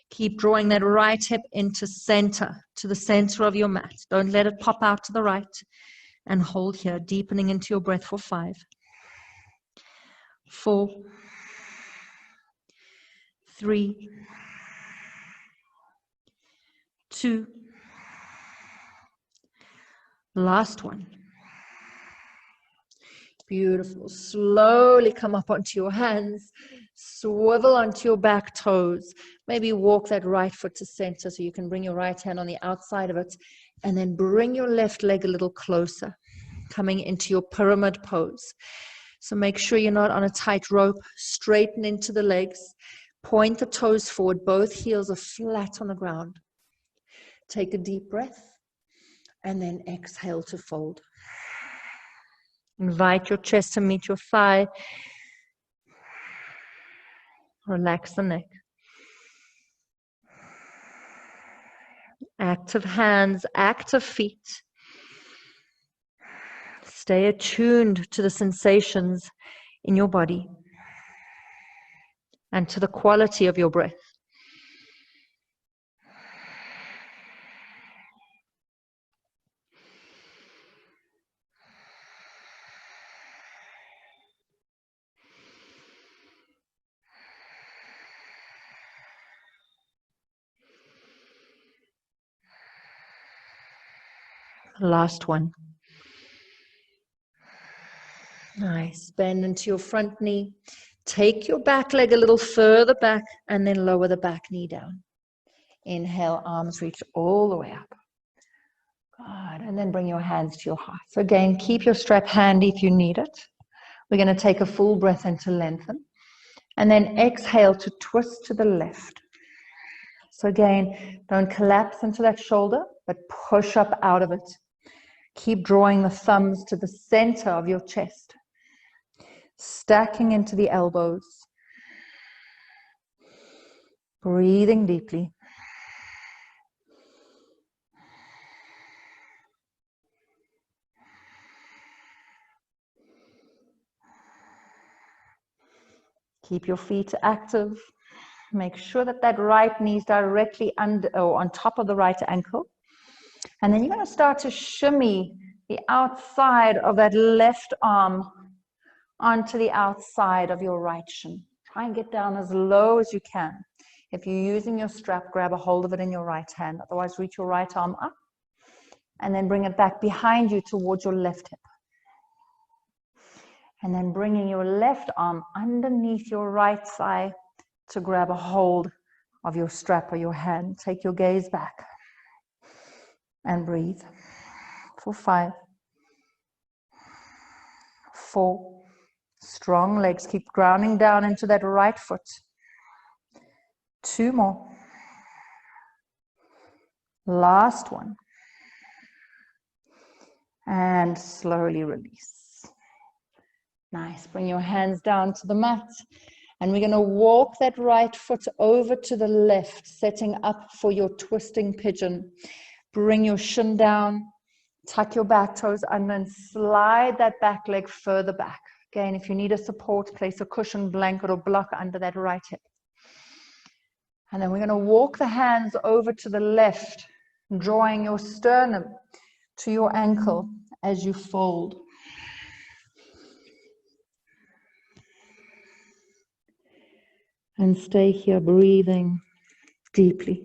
Keep drawing that right hip into center, to the center of your mat. Don't let it pop out to the right. And hold here, deepening into your breath for 5, 4, 3, 2. Last one. Beautiful. Slowly come up onto your hands. Swivel onto your back toes. Maybe walk that right foot to center so you can bring your right hand on the outside of it. And then bring your left leg a little closer, coming into your pyramid pose. So make sure you're not on a tight rope. Straighten into the legs. Point the toes forward. Both heels are flat on the ground. Take a deep breath. And then exhale to fold. Invite your chest to meet your thigh. Relax the neck. Active hands, active feet. Stay attuned to the sensations in your body and to the quality of your breath. Last one. Nice. Bend into your front knee. Take your back leg a little further back and then lower the back knee down. Inhale, arms reach all the way up. Good. And then bring your hands to your heart. So again, keep your strap handy if you need it. We're going to take a full breath in to lengthen. And then exhale to twist to the left. So again, don't collapse into that shoulder, but push up out of it. Keep drawing the thumbs to the center of your chest. Stacking into the elbows. Breathing deeply. Keep your feet active. Make sure that that right knee is directly under or on top of the right ankle. And then you're going to start to shimmy the outside of that left arm onto the outside of your right shin. Try and get down as low as you can. If you're using your strap, grab a hold of it in your right hand. Otherwise, reach your right arm up and then bring it back behind you towards your left hip. And then bringing your left arm underneath your right thigh to grab a hold of your strap or your hand. Take your gaze back and breathe for 5, 4. Strong legs. Keep grounding down into that right foot. 2 more. Last one. And slowly release. Nice. Bring your hands down to the mat. And we're going to walk that right foot over to the left, setting up for your twisting pigeon. Bring your shin down. Tuck your back toes under and slide that back leg further back. Again, if you need a support, place a cushion, blanket, or block under that right hip. And then we're going to walk the hands over to the left, drawing your sternum to your ankle as you fold. And stay here breathing deeply.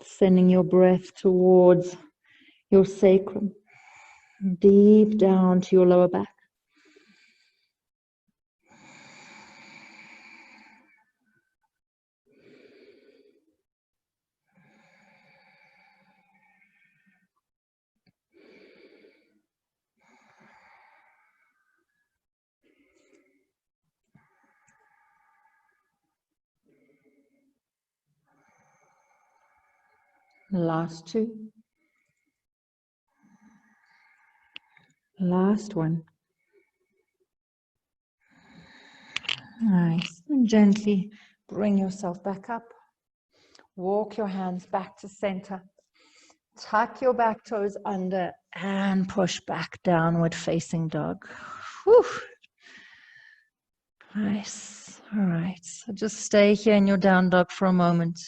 Sending your breath towards your sacrum, deep down to your lower back. Last two. Last one. Nice. And gently bring yourself back up. Walk your hands back to center. Tuck your back toes under and push back, downward facing dog. Whew. Nice. All right. So just stay here in your down dog for a moment.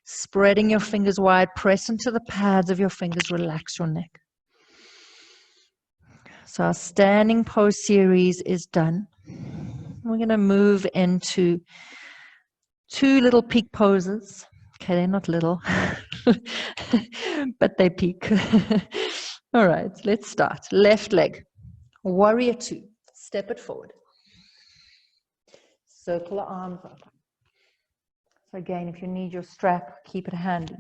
Spreading your fingers wide, press into the pads of your fingers, relax your neck. So our standing pose series is done. We're going to move into two little peak poses. Okay, they're not little, but they peak. All right, let's start. Left leg, warrior two. Step it forward. Circle the arms up. So again, if you need your strap, keep it handy.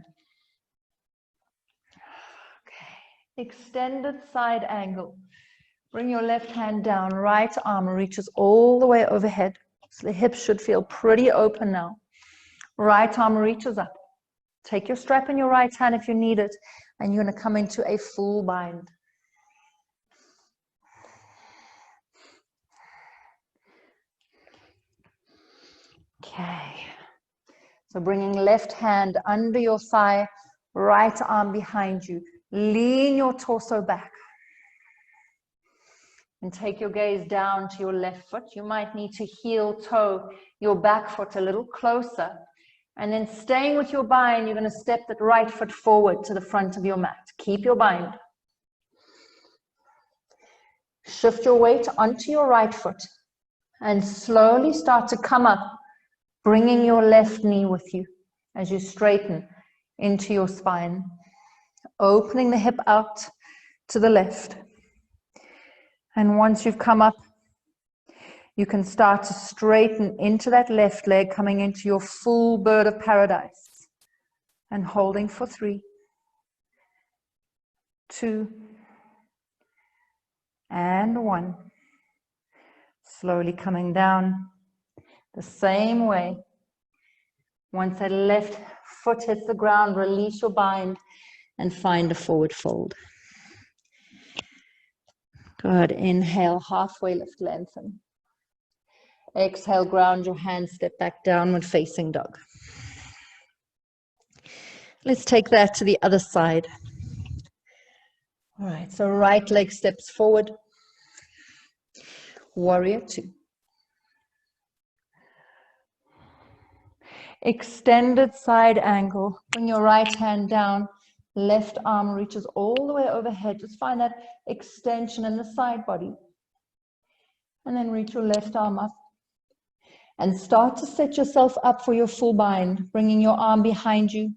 Okay, extended side angle. Bring your left hand down, right arm reaches all the way overhead. So the hips should feel pretty open now. Right arm reaches up. Take your strap in your right hand if you need it, and you're going to come into a full bind. Okay. So bringing left hand under your thigh, right arm behind you. Lean your torso back. And take your gaze down to your left foot. You might need to heel toe your back foot a little closer. And then staying with your bind, you're going to step that right foot forward to the front of your mat. Keep your bind. Shift your weight onto your right foot and slowly start to come up, bringing your left knee with you as you straighten into your spine. Opening the hip out to the left. And once you've come up, you can start to straighten into that left leg, coming into your full bird of paradise. And holding for 3, 2, and 1. Slowly coming down the same way. Once that left foot hits the ground, release your bind and find a forward fold. Good. Inhale, halfway lift, lengthen. Exhale, ground your hands, step back, downward facing dog. Let's take that to the other side. All right, so right leg steps forward. Warrior two. Extended side angle. Bring your right hand down. Left arm reaches all the way overhead. Just find that extension in the side body. And then reach your left arm up. And start to set yourself up for your full bind, bringing your arm behind you.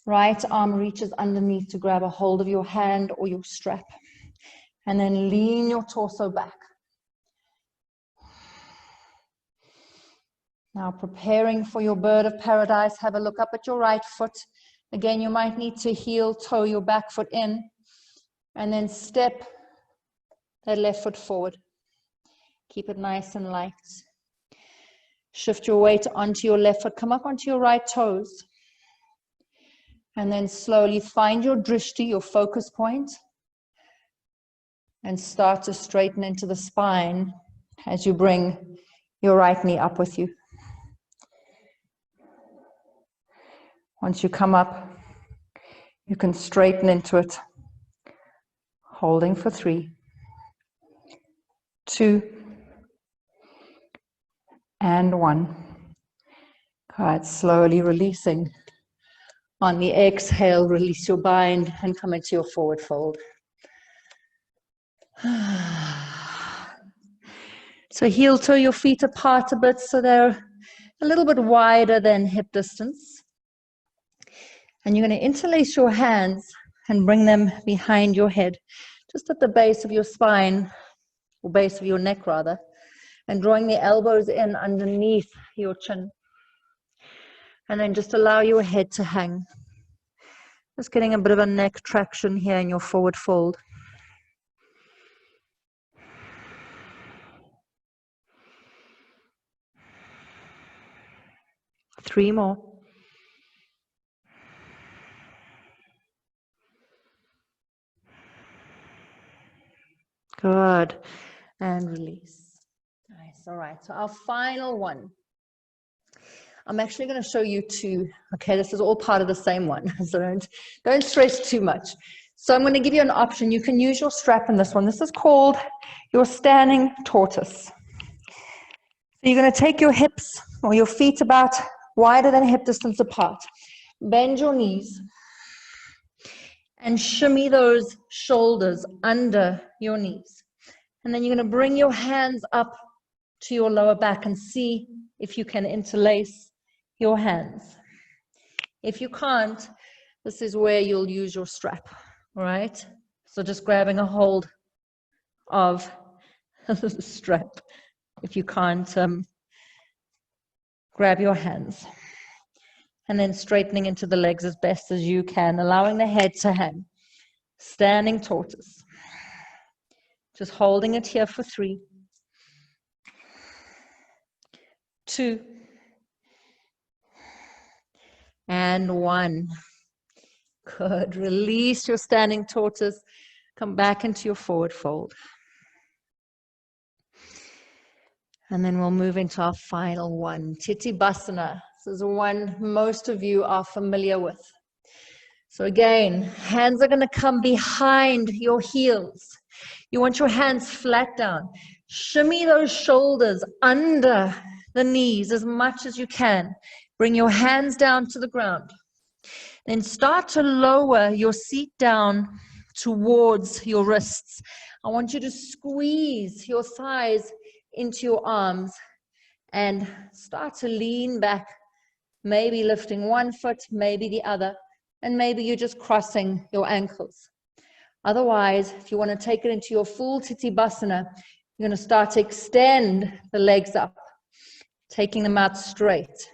Right arm reaches underneath to grab a hold of your hand or your strap. And then lean your torso back. Now preparing for your bird of paradise, have a look up at your right foot. Again, you might need to heel toe your back foot in. And then step that left foot forward. Keep it nice and light. Shift your weight onto your left foot. Come up onto your right toes. And then slowly find your drishti, your focus point. And start to straighten into the spine as you bring your right knee up with you. Once you come up, you can straighten into it. Holding for 3, 2, and 1. Good. Slowly releasing. On the exhale, release your bind and come into your forward fold. So heel toe your feet apart a bit so they're a little bit wider than hip distance. And you're going to interlace your hands and bring them behind your head, just at the base of your spine, or base of your neck rather, and drawing the elbows in underneath your chin. And then just allow your head to hang. Just getting a bit of a neck traction here in your forward fold. Three more. Good. And release. Nice. All right. So our final one. I'm actually going to show you two. Okay, this is all part of the same one. So don't stress too much. So I'm going to give you an option. You can use your strap in this one. This is called your standing tortoise. So you're going to take your hips or your feet about wider than hip distance apart. Bend your knees and shimmy those shoulders under your knees. And then you're going to bring your hands up to your lower back and see if you can interlace your hands. If you can't, this is where you'll use your strap, all right? So just grabbing a hold of the strap. If you can't, grab your hands. And then straightening into the legs as best as you can, allowing the head to hang. Standing tortoise. Just holding it here for 3, 2, and 1. Good. Release your standing tortoise. Come back into your forward fold. And then we'll move into our final one, Titibasana. This is one most of you are familiar with. So again, hands are going to come behind your heels. You want your hands flat down. Shimmy those shoulders under the knees as much as you can. Bring your hands down to the ground. Then start to lower your seat down towards your wrists. I want you to squeeze your thighs into your arms and start to lean back, maybe lifting one foot, maybe the other, and maybe you're just crossing your ankles. Otherwise, if you want to take it into your full Titibasana, you're going to start to extend the legs up, taking them out straight.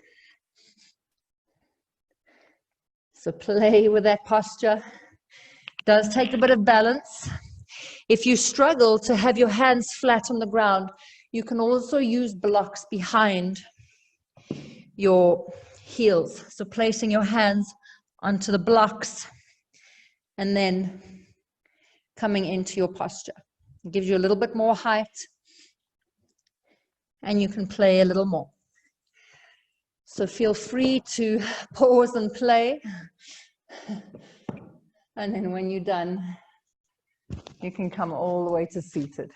So play with that posture. It does take a bit of balance. If you struggle to have your hands flat on the ground, you can also use blocks behind your heels. So placing your hands onto the blocks and then coming into your posture. It gives you a little bit more height and you can play a little more. So feel free to pause and play. And then when you're done, you can come all the way to seated.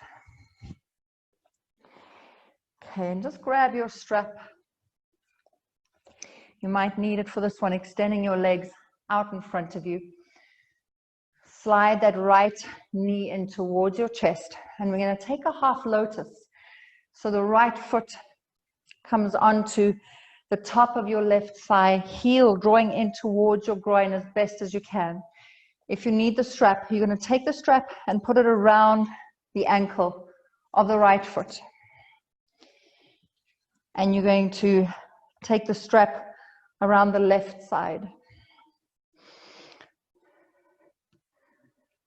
Okay, and just grab your strap. You might need it for this one, extending your legs out in front of you. Slide that right knee in towards your chest. And we're going to take a half lotus. So the right foot comes onto the top of your left thigh, heel drawing in towards your groin as best as you can. If you need the strap, you're going to take the strap and put it around the ankle of the right foot. And you're going to take the strap around the left side.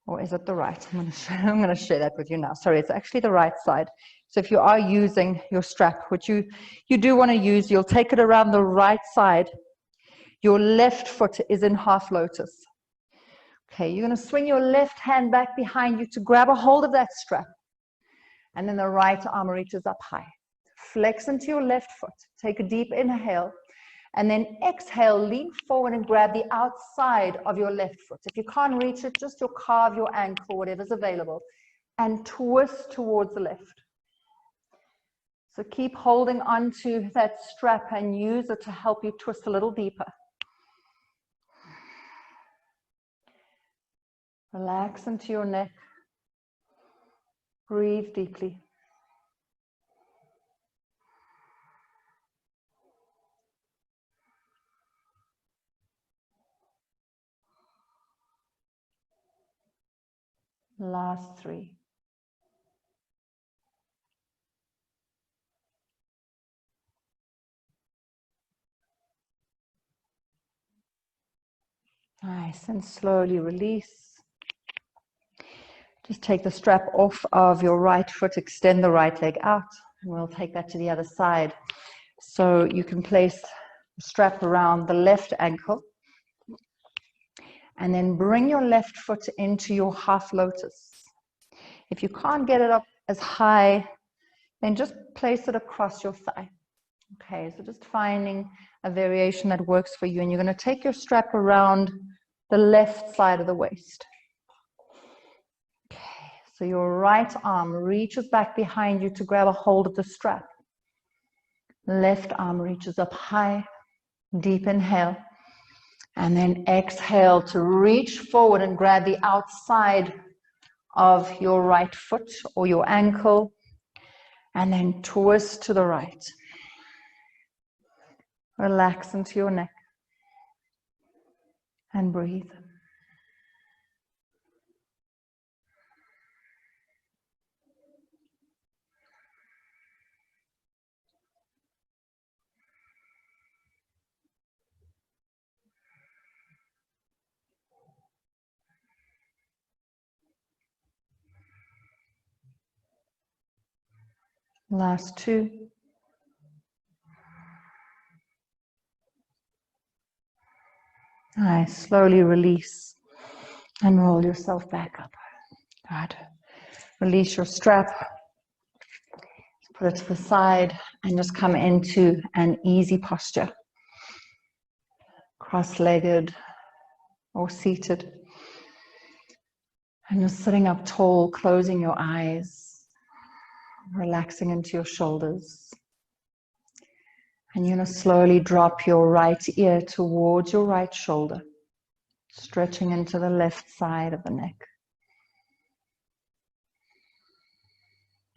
Or is it the right? I'm going to share that with you now. Sorry, it's actually the right side. So if you are using your strap, which you do want to use, you'll take it around the right side. Your left foot is in half lotus. Okay, you're going to swing your left hand back behind you to grab a hold of that strap. And then the right arm reaches up high. Flex into your left foot. Take a deep inhale. And then exhale, lean forward and grab the outside of your left foot. If you can't reach it, just your calf, your ankle, whatever's available. And twist towards the left. So keep holding onto that strap and use it to help you twist a little deeper. Relax into your neck. Breathe deeply. Last 3. Nice, and slowly release. Just take the strap off of your right foot, extend the right leg out, and we'll take that to the other side. So you can place the strap around the left ankle, and then bring your left foot into your half lotus. If you can't get it up as high, then just place it across your thigh. Okay, so just finding a variation that works for you. And you're going to take your strap around the left side of the waist. Okay, so your right arm reaches back behind you to grab a hold of the strap. Left arm reaches up high, deep inhale. And then exhale to reach forward and grab the outside of your right foot or your ankle. And then twist to the right. Relax into your neck. And breathe. Last two. Nice. Slowly release and roll yourself back up. Good. Release your strap. Put it to the side and just come into an easy posture. Cross-legged or seated. And just sitting up tall, closing your eyes. Relaxing into your shoulders. And you're going to slowly drop your right ear towards your right shoulder, stretching into the left side of the neck.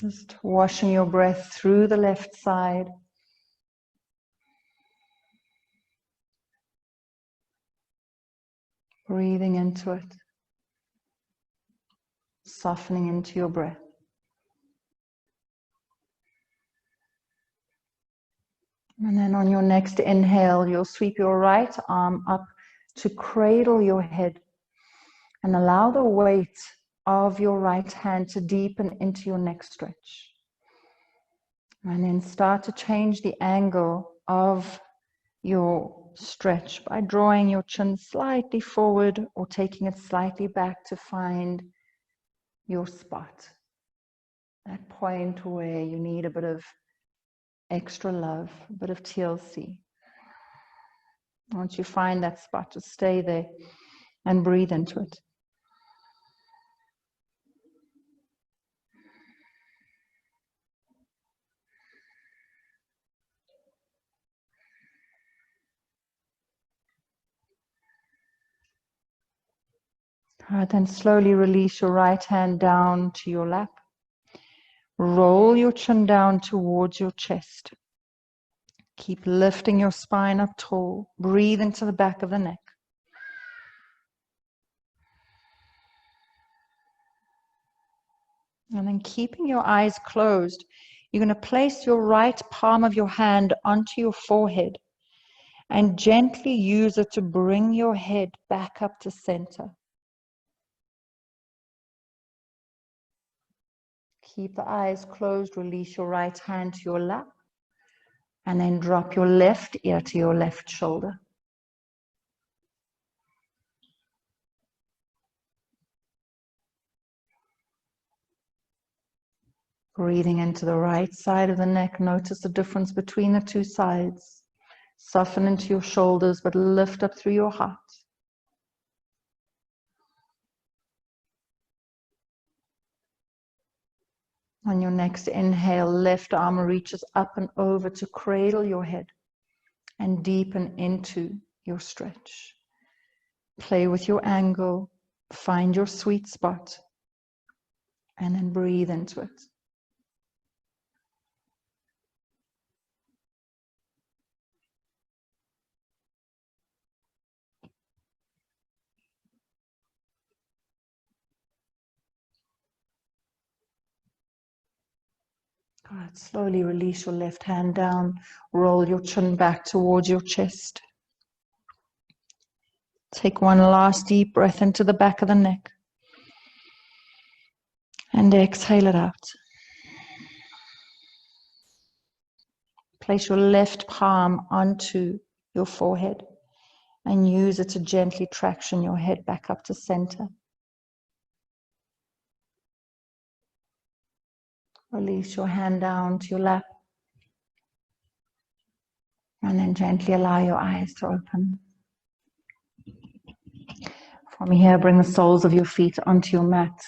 Just washing your breath through the left side. Breathing into it. Softening into your breath. And then on your next inhale, you'll sweep your right arm up to cradle your head and allow the weight of your right hand to deepen into your neck stretch. And then start to change the angle of your stretch by drawing your chin slightly forward or taking it slightly back to find your spot. That point where you need a bit of extra love, a bit of TLC. Once you find that spot, just stay there and breathe into it. All right, then slowly release your right hand down to your lap. Roll your chin down towards your chest. Keep lifting your spine up tall. Breathe into the back of the neck. And then keeping your eyes closed, you're going to place your right palm of your hand onto your forehead and gently use it to bring your head back up to center. Keep the eyes closed. Release your right hand to your lap. And then drop your left ear to your left shoulder. Breathing into the right side of the neck. Notice the difference between the two sides. Soften into your shoulders, but lift up through your heart. On your next inhale, left arm reaches up and over to cradle your head and deepen into your stretch. Play with your angle, find your sweet spot, and then breathe into it. Good. Slowly release your left hand down. Roll your chin back towards your chest. Take one last deep breath into the back of the neck. And exhale it out. Place your left palm onto your forehead and use it to gently traction your head back up to center. Release your hand down to your lap. And then gently allow your eyes to open. From here, bring the soles of your feet onto your mat.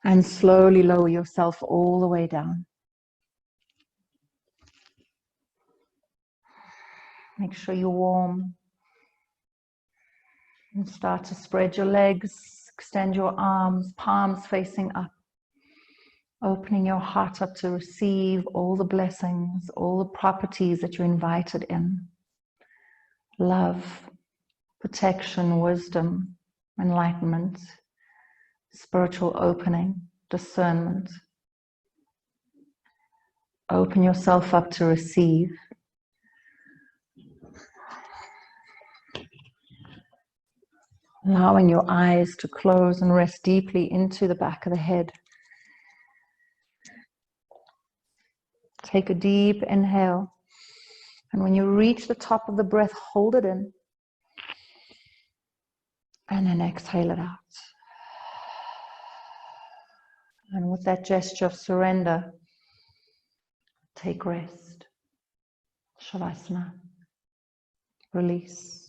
And slowly lower yourself all the way down. Make sure you're warm. And start to spread your legs, extend your arms, palms facing up. Opening your heart up to receive all the blessings, all the properties that you're invited in. Love, protection, wisdom, enlightenment, spiritual opening, discernment. Open yourself up to receive. Allowing your eyes to close and rest deeply into the back of the head. Take a deep inhale. And when you reach the top of the breath, hold it in. And then exhale it out. And with that gesture of surrender, take rest. Shavasana. Release.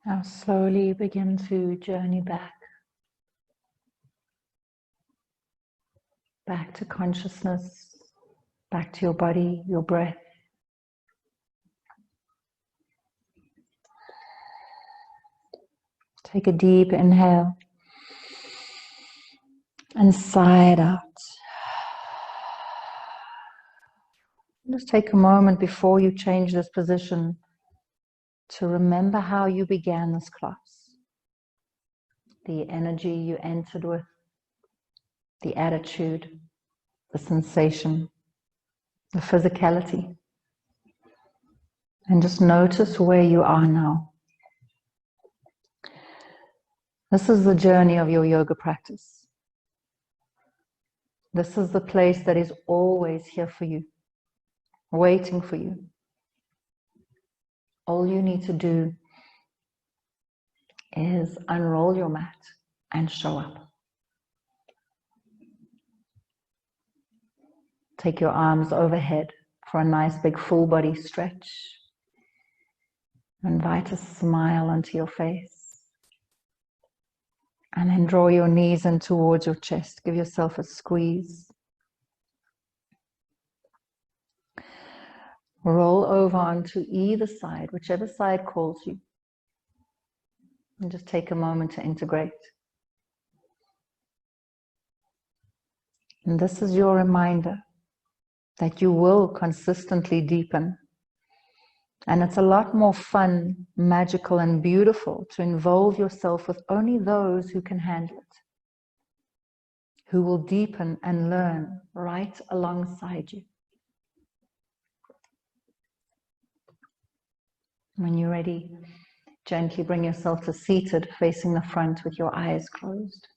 Now slowly begin to journey back to consciousness, back to your body, your breath. Take a deep inhale and sigh it out. Just take a moment before you change this position to remember how you began this class, the energy you entered with, the attitude, the sensation, the physicality. And just notice where you are now. This is the journey of your yoga practice. This is the place that is always here for you, waiting for you. All you need to do is unroll your mat and show up. Take your arms overhead for a nice big full body stretch. Invite a smile onto your face. And then draw your knees in towards your chest. Give yourself a squeeze. Roll over onto either side, whichever side calls you. And just take a moment to integrate. And this is your reminder that you will consistently deepen. And it's a lot more fun, magical, and beautiful to involve yourself with only those who can handle it, who will deepen and learn right alongside you. When you're ready, gently bring yourself to seated, facing the front with your eyes closed.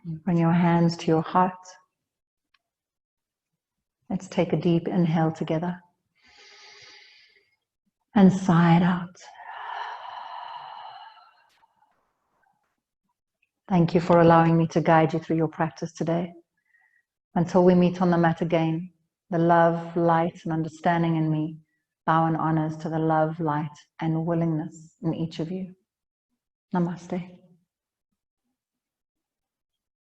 Bring your hands to your heart. Let's take a deep inhale together. And sigh it out. Thank you for allowing me to guide you through your practice today. Until we meet on the mat again, the love, light, and understanding in me bow in honors to the love, light, and willingness in each of you. Namaste.